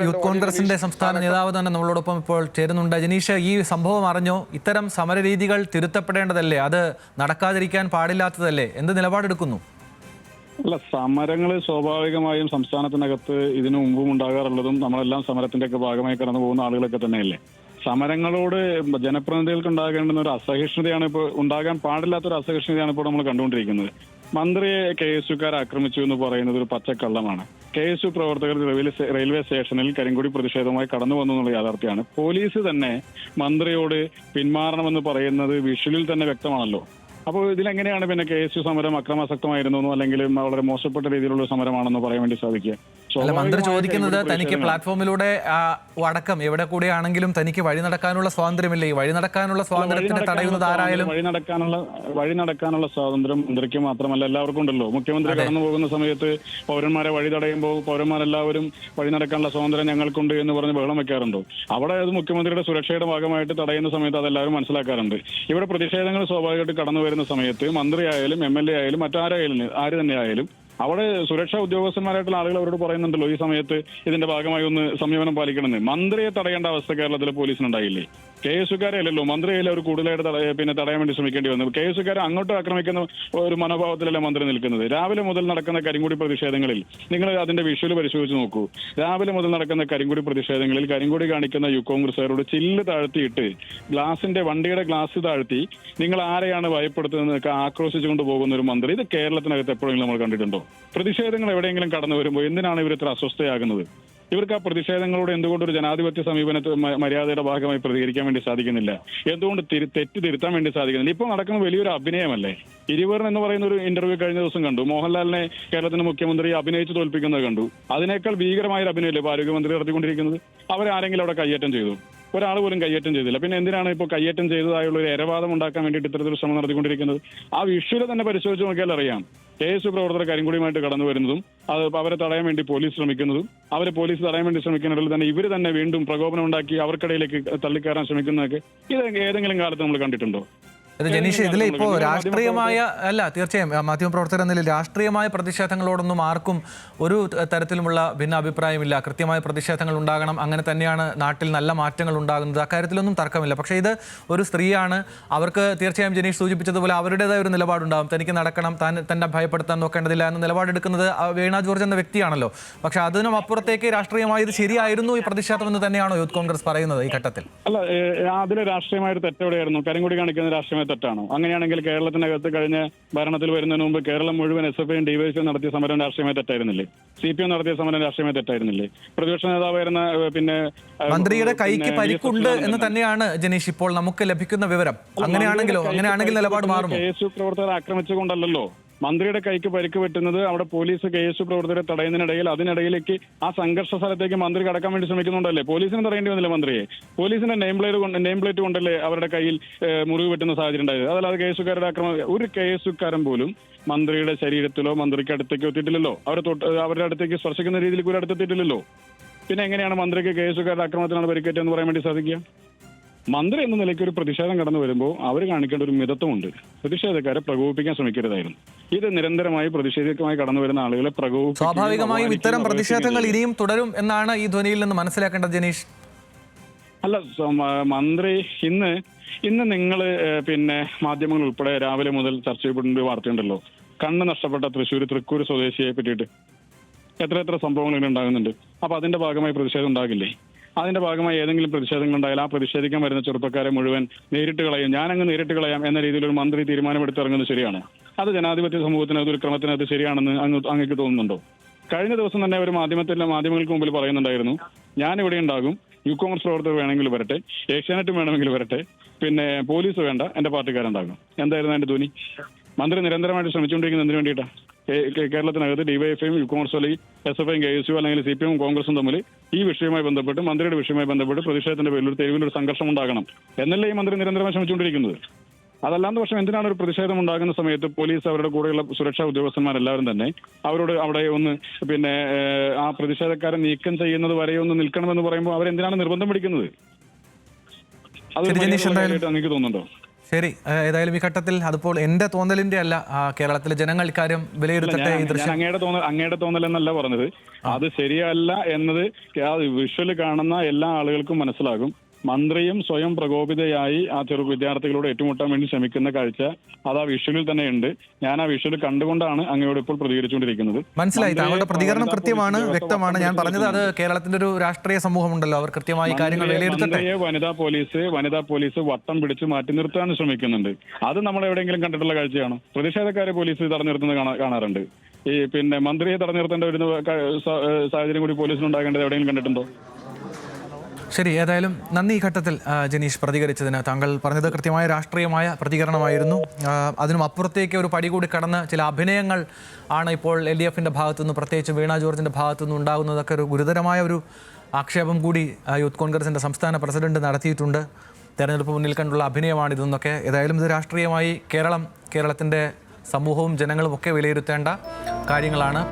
Youth കോൺഗ്രസിന്റെ സംസ്ഥാന നേതാവ് തന്നെ നമ്മളോടൊപ്പം ഇപ്പോൾ ചേരുന്നുണ്ട്. ജനീഷ്, ഈ സംഭവം അറിഞ്ഞോ? ഇത്തരം സമരരീതികൾ തിരുത്തപ്പെടേണ്ടതല്ലേ? അത് നടക്കാതിരിക്കാൻ പാടില്ലാത്തതല്ലേ? എന്ത് നിലപാടെടുക്കുന്നു? അല്ല, സമരങ്ങൾ സ്വാഭാവികമായും സംസ്ഥാനത്തിനകത്ത് ഇതിനു മുമ്പും ഉണ്ടാകാറുള്ളതും നമ്മളെല്ലാം സമരത്തിന്റെ ഒക്കെ ഭാഗമായി കടന്നു പോകുന്ന ആളുകളൊക്കെ തന്നെയല്ലേ. സമരങ്ങളോട് ജനപ്രതിനിധികൾക്ക് ഉണ്ടാകേണ്ടുന്ന ഒരു അസഹിഷ്ണുതയാണ് ഇപ്പോൾ, ഉണ്ടാകാൻ പാടില്ലാത്തൊരു അസഹിഷ്ണുതയാണ് ഇപ്പോൾ നമ്മൾ കണ്ടുകൊണ്ടിരിക്കുന്നത്. മന്ത്രിയെ KSUക്കാർ ആക്രമിച്ചു എന്ന് പറയുന്നത് ഒരു പച്ചക്കള്ളമാണ്. KSU പ്രവർത്തകർ റെയിൽവേ സ്റ്റേഷനിൽ കരിങ്കൊടി പ്രതിഷേധവുമായി കടന്നു വന്നു എന്നുള്ള യാഥാർത്ഥ്യമാണ്. പോലീസ് തന്നെ മന്ത്രിയോട് പിന്മാറണമെന്ന് പറയുന്നത് വിഷ്വലിൽ തന്നെ വ്യക്തമാണല്ലോ. അപ്പോൾ ഇതിലെങ്ങനെയാണ് പിന്നെ KSU സമരം അക്രമാസക്തമായിരുന്നു അല്ലെങ്കിൽ വളരെ മോശപ്പെട്ട രീതിയിലുള്ള സമരമാണെന്ന് പറയാൻ വേണ്ടി സാധിക്കുക? അല്ല, മന്ത്രി ചോദിക്കുന്നത് തനിക്ക് പ്ലാറ്റ്ഫോമിലൂടെ അടക്കം എവിടെ കൂടെയാണെങ്കിലും തനിക്ക് വഴി നടക്കാനുള്ള സ്വാതന്ത്ര്യമില്ലേ? ഈ വഴി നടക്കാനുള്ള സ്വാതന്ത്ര്യത്തിന് തടയുന്നത് ആരായാലും വഴി നടക്കാനുള്ള സ്വാതന്ത്ര്യം മന്ത്രിക്ക് മാത്രമല്ല എല്ലാവർക്കും ഉണ്ടല്ലോ. മുഖ്യമന്ത്രി കടന്നു പോകുന്ന സമയത്ത് പൗരന്മാരെ വഴി തടയുമ്പോൾ പൗരന്മാരെല്ലാവരും വഴി നടക്കാനുള്ള സ്വാതന്ത്ര്യം ഞങ്ങൾക്കുണ്ട് എന്ന് പറഞ്ഞ് ബഹളം വെക്കാറുണ്ടോ? അവിടെ അത് മുഖ്യമന്ത്രിയുടെ സുരക്ഷയുടെ ഭാഗമായിട്ട് തടയുന്ന സമയത്ത് അതെല്ലാവരും മനസ്സിലാക്കാറുണ്ട്. ഇവിടെ പ്രതിഷേധങ്ങൾ സ്വാഭാവികമായിട്ട് കടന്നു വരുന്ന സമയത്ത് മന്ത്രിയായാലും MLA ആയാലും മറ്റാരായാലും ആര് തന്നെയായാലും അവിടെ സുരക്ഷാ ഉദ്യോഗസ്ഥന്മാരായിട്ടുള്ള ആളുകൾ അവരോട് പറയുന്നുണ്ടല്ലോ ഈ സമയത്ത് ഇതിന്റെ ഭാഗമായി ഒന്ന് സംയമനം പാലിക്കണമെന്ന്. മന്ത്രിയെ തടയേണ്ട അവസ്ഥ കേരളത്തിലെ പോലീസിനുണ്ടായില്ലേ? KSUക്കാരെ അല്ലല്ലോ, മന്ത്രിയല്ലേ അവർ കൂടുതലായിട്ട് തടയാൻ വേണ്ടി ശ്രമിക്കേണ്ടി വന്നത്. KSUക്കാരെ അങ്ങോട്ട് ആക്രമിക്കുന്ന ഒരു മനോഭാവത്തിലല്ലേ മന്ത്രി നിൽക്കുന്നത്. രാവിലെ മുതൽ നടക്കുന്ന കരിങ്കൊടി പ്രതിഷേധങ്ങളിൽ നിങ്ങൾ അതിന്റെ വിഷ്വൽ പരിശോധിച്ച് നോക്കൂ. രാവിലെ മുതൽ നടക്കുന്ന കരിങ്കൊടി പ്രതിഷേധങ്ങളിൽ കരിങ്കൊടി കാണിക്കുന്ന യൂത്ത് കോൺഗ്രസുകാരോട് ചില്ല് താഴ്ത്തിയിട്ട് വണ്ടിയുടെ ഗ്ലാസ് താഴ്ത്തി നിങ്ങൾ ആരെയാണ് ഭയപ്പെടുത്തുന്നതൊക്കെ ആക്രോശിച്ചുകൊണ്ട് പോകുന്ന ഒരു മന്ത്രി ഇത് കേരളത്തിനകത്ത് എപ്പോഴെങ്കിലും നമ്മൾ കണ്ടിട്ടുണ്ടോ? പ്രതിഷേധങ്ങൾ എവിടെയെങ്കിലും കടന്നു വരുമ്പോൾ എന്തിനാണ് ഇവർ ഇത്ര അസ്വസ്ഥയാകുന്നത്? ഇവർക്ക് ആ പ്രതിഷേധങ്ങളോട് എന്തുകൊണ്ട് ഒരു ജനാധിപത്യ സമീപനത്തിൽ മര്യാദയുടെ ഭാഗമായി പ്രതികരിക്കാൻ വേണ്ടി സാധിക്കുന്നില്ല? എന്തുകൊണ്ട് തെറ്റ് തിരുത്താൻ വേണ്ടി സാധിക്കുന്നില്ല? ഇപ്പോൾ നടക്കുന്ന വലിയൊരു അഭിനയമല്ലേ. ഇരുവർ എന്ന് പറയുന്ന ഒരു ഇന്റർവ്യൂ കഴിഞ്ഞ ദിവസം കണ്ടു. മോഹൻലാലിനെ കേരളത്തിന്റെ മുഖ്യമന്ത്രി അഭിനയിച്ച് തോൽപ്പിക്കുന്നത് കണ്ടു. അതിനേക്കാൾ ഭീകരമായ ഒരു അഭിനയമല്ലേ ഇപ്പോൾ ആരോഗ്യമന്ത്രി നടത്തിക്കൊണ്ടിരിക്കുന്നത്? അവരാരെങ്കിലും അവിടെ കയ്യേറ്റം ചെയ്തു? ഒരാൾ പോലും കയ്യേറ്റം ചെയ്തില്ല. പിന്നെ എന്തിനാണ് ഇപ്പോൾ കയ്യേറ്റം ചെയ്തതായുള്ള ഒരു ഇരവാദം ഉണ്ടാക്കാൻ വേണ്ടിയിട്ട് ഇത്തരത്തിലൊരു ശ്രമം നടത്തിക്കൊണ്ടിരിക്കുന്നത്? ആ വിഷ്വല് തന്നെ പരിശോധിച്ച് നോക്കിയാൽ അറിയാം. KSU പ്രവർത്തകർ കരിങ്കൊടിയുമായിട്ട് കടന്നു വരുന്നതും അത് അവരെ തടയാൻ വേണ്ടി പോലീസ് ശ്രമിക്കുന്നതും അവരെ പോലീസ് തടയാൻ വേണ്ടി ശ്രമിക്കുന്നതിൽ തന്നെ ഇവർ തന്നെ വീണ്ടും പ്രകോപനം ഉണ്ടാക്കി അവർക്കിടയിലേക്ക് തള്ളിക്കയറാൻ ശ്രമിക്കുന്നതൊക്കെ ഇത് ഏതെങ്കിലും കാലത്ത് നമ്മൾ കണ്ടിട്ടുണ്ടോ? ജനീഷ്, ഇതിലെ ഇപ്പോൾ രാഷ്ട്രീയമായ തീർച്ചയായും മാധ്യമപ്രവർത്തകർ എന്നതിൽ രാഷ്ട്രീയമായ പ്രതിഷേധങ്ങളോടൊന്നും ആർക്കും ഒരു തരത്തിലുമുള്ള ഭിന്നാഭിപ്രായമില്ല. കൃത്യമായ പ്രതിഷേധങ്ങൾ ഉണ്ടാകണം, അങ്ങനെ തന്നെയാണ് നാട്ടിൽ നല്ല മാറ്റങ്ങൾ ഉണ്ടാകുന്നത്, അക്കാര്യത്തിലൊന്നും തർക്കമില്ല. പക്ഷേ ഇത് ഒരു സ്ത്രീയാണ്, അവർക്ക് തീർച്ചയായും ജനീഷ് സൂചിപ്പിച്ചതുപോലെ അവരുടേതായ ഒരു നിലപാടുണ്ടാകും. തനിക്ക് നടക്കണം, തന്നെ ഭയപ്പെടുത്താൻ നോക്കേണ്ടതില്ല എന്ന നിലപാടെടുക്കുന്നത് വീണ ജോർജ് എന്ന വ്യക്തിയാണല്ലോ. പക്ഷേ അതിനും അപ്പുറത്തേക്ക് രാഷ്ട്രീയമായി ഇത് ശരിയായിരുന്നു ഈ പ്രതിഷേധം എന്ന് തന്നെയാണോ യൂത്ത് കോൺഗ്രസ് പറയുന്നത് ഈ ഘട്ടത്തിൽ? അല്ല, അതിൽ രാഷ്ട്രീയമായ ഒരു തെറ്റെവിടെയായിരുന്നു? കരിങ്കൊടി കാണിക്കുന്ന രാഷ്ട്രീയമായ തെറ്റാണോ? അങ്ങനെയാണെങ്കിൽ കേരളത്തിനകത്ത് കഴിഞ്ഞ ഭരണത്തിൽ വരുന്നതിന് മുമ്പ് കേരളം മുഴുവൻ SFIയും DYFIയും നടത്തിയ സമരം രാഷ്ട്രീയമായ തെറ്റായിരുന്നില്ലേ? CPM നടത്തിയ സമരം രാഷ്ട്രീയമായ തെറ്റായിരുന്നില്ലേ? പ്രതിപക്ഷ നേതാവായിരുന്ന പിന്നെ മന്ത്രിയുടെ കൈക്ക് പരിക്കുണ്ട് എന്ന് തന്നെയാണ് ജനീഷ് ഇപ്പോൾ നമുക്ക് ലഭിക്കുന്ന വിവരം. അങ്ങനെയാണെങ്കിൽ നിലപാട് മാറുമോ? KSU പ്രവർത്തകരെ ആക്രമിച്ചുകൊണ്ടല്ലോ മന്ത്രിയുടെ കൈക്ക് പരിക്ക് പറ്റുന്നത്. അവിടെ പോലീസ് KSU പ്രവർത്തകരെ തടയുന്നതിനിടയിൽ അതിനിടയിലേക്ക് ആ സംഘർഷ സ്ഥലത്തേക്ക് മന്ത്രി കടക്കാൻ വേണ്ടി ശ്രമിക്കുന്നുണ്ടല്ലേ? പോലീസിന് തടയേണ്ടി വന്നില്ല മന്ത്രിയെ. പോലീസിന്റെ നെയിം പ്ലേറ്റ് കൊണ്ടല്ലേ അവരുടെ കയ്യിൽ മുറിവ് പറ്റുന്ന സാഹചര്യം ഉണ്ടായത്. അതല്ലാതെ KSUക്കാരുടെ ആക്രമണം ഒരു KSUക്കാരൻ പോലും മന്ത്രിയുടെ ശരീരത്തിലോ മന്ത്രിക്ക് അടുത്തേക്കോ എത്തിയിട്ടില്ലല്ലോ. അവരുടെ അടുത്തേക്ക് സ്പർശിക്കുന്ന രീതിയിൽ കൂടെ അടുത്തെത്തിയിട്ടില്ലല്ലോ. പിന്നെ എങ്ങനെയാണ് മന്ത്രിക്ക് KSUക്കാരുടെ ആക്രമണത്തിലാണ് പരിക്കേറ്റെന്ന് പറയാൻ വേണ്ടി സാധിക്കുക? മന്ത്രി എന്ന നിലയ്ക്ക് ഒരു പ്രതിഷേധം കടന്നു വരുമ്പോൾ അവർ കാണിക്കേണ്ട ഒരു മിതത്വമുണ്ട്. പ്രതിഷേധക്കാരെ പ്രകോപിപ്പിക്കാൻ ശ്രമിക്കരുതായിരുന്നു. ഇത് നിരന്തരമായി പ്രതിഷേധമായി കടന്നു വരുന്ന ആളുകളെ സ്വാഭാവികമായും ഇത്തരം പ്രതിഷേധങ്ങൾ ഇനിയും തുടരും എന്നാണ് ഈ ധ്വനിയിൽ നിന്ന് മനസ്സിലാക്കേണ്ടത് ജനീഷ്. അല്ല, മന്ത്രി ഇന്ന് നിങ്ങൾ പിന്നെ മാധ്യമങ്ങൾ ഉൾപ്പെടെ രാവിലെ മുതൽ ചർച്ച ചെയ്യപ്പെടുന്ന വാർത്തയുണ്ടല്ലോ, കണ്ണ് നഷ്ടപ്പെട്ട തൃക്കൂർ സ്വദേശിയെ പറ്റിയിട്ട് എത്ര സംഭവങ്ങൾ ഇങ്ങനെ ഉണ്ടാകുന്നുണ്ട്. അപ്പൊ അതിന്റെ ഭാഗമായി പ്രതിഷേധം ഉണ്ടാകില്ലേ? അതിന്റെ ഭാഗമായി ഏതെങ്കിലും പ്രതിഷേധങ്ങൾ ഉണ്ടായാൽ ആ പ്രതിഷേധിക്കാൻ വരുന്ന ചെറുപ്പക്കാരെ മുഴുവൻ നേരിട്ട് കളയും, ഞാനങ്ങ് നേരിട്ട് കളയാം എന്ന രീതിയിൽ ഒരു മന്ത്രി തീരുമാനമെടുത്തിറങ്ങുന്നത് ശരിയാണ്? അത് ജനാധിപത്യ സമൂഹത്തിനകത്ത് ഒരു ക്രമത്തിനകത്ത് ശരിയാണെന്ന് അങ്ങേക്ക് തോന്നുന്നുണ്ടോ? കഴിഞ്ഞ ദിവസം തന്നെ ഒരു മാധ്യമങ്ങൾക്ക് മുമ്പിൽ പറയുന്നുണ്ടായിരുന്നു, ഞാനിവിടെ ഉണ്ടാകും, യൂത്ത് കോൺഗ്രസ് പ്രവർത്തകർ വേണമെങ്കിൽ വരട്ടെ, ഏഷ്യാനെറ്റും വേണമെങ്കിൽ വരട്ടെ, പിന്നെ പോലീസ് വേണ്ട, എന്റെ പാർട്ടിക്കാരുണ്ടാകും. എന്തായിരുന്നു എന്റെ ധ്വനി? മന്ത്രി നിരന്തരമായിട്ട് ശ്രമിച്ചുകൊണ്ടിരിക്കുന്നത് എന്തിനു വേണ്ടിയിട്ടാണ്? കേരളത്തിനകത്ത് DYFIയും യൂത്ത് കോൺഗ്രസ് അല്ലെങ്കിൽ SFIയും KSU അല്ലെങ്കിൽ CPM കോൺഗ്രസും തമ്മിൽ ഈ വിഷയവുമായി ബന്ധപ്പെട്ട് മന്ത്രിയുടെ വിഷയവുമായി ബന്ധപ്പെട്ട് പ്രതിഷേധത്തിന്റെ പേരിൽ തെരുവിലൊരു സംഘർഷം ഉണ്ടാകണം എന്നല്ലേ ഈ മന്ത്രി നിരന്തരമായി ശ്രമിച്ചുകൊണ്ടിരിക്കുന്നത്? അതല്ലാത്ത പക്ഷം എന്തിനാണ് ഒരു പ്രതിഷേധം ഉണ്ടാകുന്ന സമയത്ത് പോലീസ് അവരുടെ കൂടെയുള്ള സുരക്ഷാ ഉദ്യോഗസ്ഥന്മാരെല്ലാവരും തന്നെ അവരോട് അവിടെ ഒന്ന് പിന്നെ ആ പ്രതിഷേധക്കാരെ നീക്കം ചെയ്യുന്നത് വരെ ഒന്ന് നിൽക്കണമെന്ന് പറയുമ്പോൾ അവരെന്തിനാണ് നിർബന്ധം പിടിക്കുന്നത്? അത് അങ്ങേക്ക് തോന്നുന്നുണ്ടോ? ശരി, ഏതായാലും ഈ ഘട്ടത്തിൽ അതിപ്പോൾ എൻ്റെ തോന്നലിൻ്റെ അല്ല, കേരളത്തിലെ ജനങ്ങൾ ഇക്കാര്യം വിലയിരുത്തട്ടെ. ഈ ദൃശ്യം അങ്ങയുടെ തോന്നൽ എന്നല്ല പറഞ്ഞത്, അത് ശരിയല്ല എന്നത് വിഷ്വൽ കാണുന്ന എല്ലാ ആളുകൾക്കും മനസ്സിലാകും. മന്ത്രിയും സ്വയം പ്രകോപിതയായി ആ വിദ്യാർത്ഥികളോട് ഏറ്റുമുട്ടാൻ വേണ്ടി ശ്രമിക്കുന്ന കാഴ്ച അത് ആ വിഷ്വലിൽ തന്നെ ഉണ്ട്. ഞാൻ ആ വിഷ്വൽ കണ്ടുകൊണ്ടാണ് അങ്ങയോട് ഇപ്പോൾ പ്രതികരിച്ചുകൊണ്ടിരിക്കുന്നത്. മനസ്സിലായി, താങ്കളുടെ പ്രതികരണം കൃത്യമാണ്, വ്യക്തമാണ്. ഞാൻ പറഞ്ഞത് അത് കേരളത്തിന്റെ ഒരു രാഷ്ട്രീയ സമൂഹമുണ്ടല്ലോ, അവർ കൃത്യമായി കാര്യങ്ങൾ വിലയിരുത്തട്ടെ. വനിതാ പോലീസ് വട്ടം പിടിച്ച് മാറ്റി നിർത്താൻ ശ്രമിക്കുന്നുണ്ട്. അത് നമ്മൾ എവിടെയെങ്കിലും കണ്ടിട്ടുള്ള കാഴ്ചയാണോ? പ്രതിഷേധക്കാരെ പോലീസ് തടഞ്ഞു നിർത്തുന്നത് കാണാറുണ്ട്. ഈ മന്ത്രിയെ തടഞ്ഞു നിർത്തേണ്ട ഒരു സാഹചര്യം കൂടി പോലീസിനുണ്ടാകേണ്ടത് എവിടെയെങ്കിലും കണ്ടിട്ടുണ്ടോ? ശരി, ഏതായാലും നന്ദി ഈ ഘട്ടത്തിൽ ജനീഷ് പ്രതികരിച്ചതിന്. താങ്കൾ പറഞ്ഞത് കൃത്യമായ രാഷ്ട്രീയമായ പ്രതികരണമായിരുന്നു. അതിനും അപ്പുറത്തേക്ക് ഒരു പടി കൂടി കടന്ന് ചില അഭിനയങ്ങൾ ആണ് ഇപ്പോൾ LDFിൻ്റെ ഭാഗത്തുനിന്ന്, പ്രത്യേകിച്ച് വീണ ജോർജിൻ്റെ ഭാഗത്തുനിന്ന് ഉണ്ടാകുന്നതൊക്കെ ഒരു ഗുരുതരമായ ഒരു ആക്ഷേപം കൂടി യൂത്ത് കോൺഗ്രസിൻ്റെ സംസ്ഥാന പ്രസിഡന്റ് നടത്തിയിട്ടുണ്ട്. തെരഞ്ഞെടുപ്പ് മുന്നിൽ കണ്ടുള്ള അഭിനയമാണിതെന്നൊക്കെ. ഏതായാലും ഇത് രാഷ്ട്രീയമായി കേരളത്തിൻ്റെ സമൂഹവും ജനങ്ങളും ഒക്കെ വിലയിരുത്തേണ്ട കാര്യങ്ങളാണ്.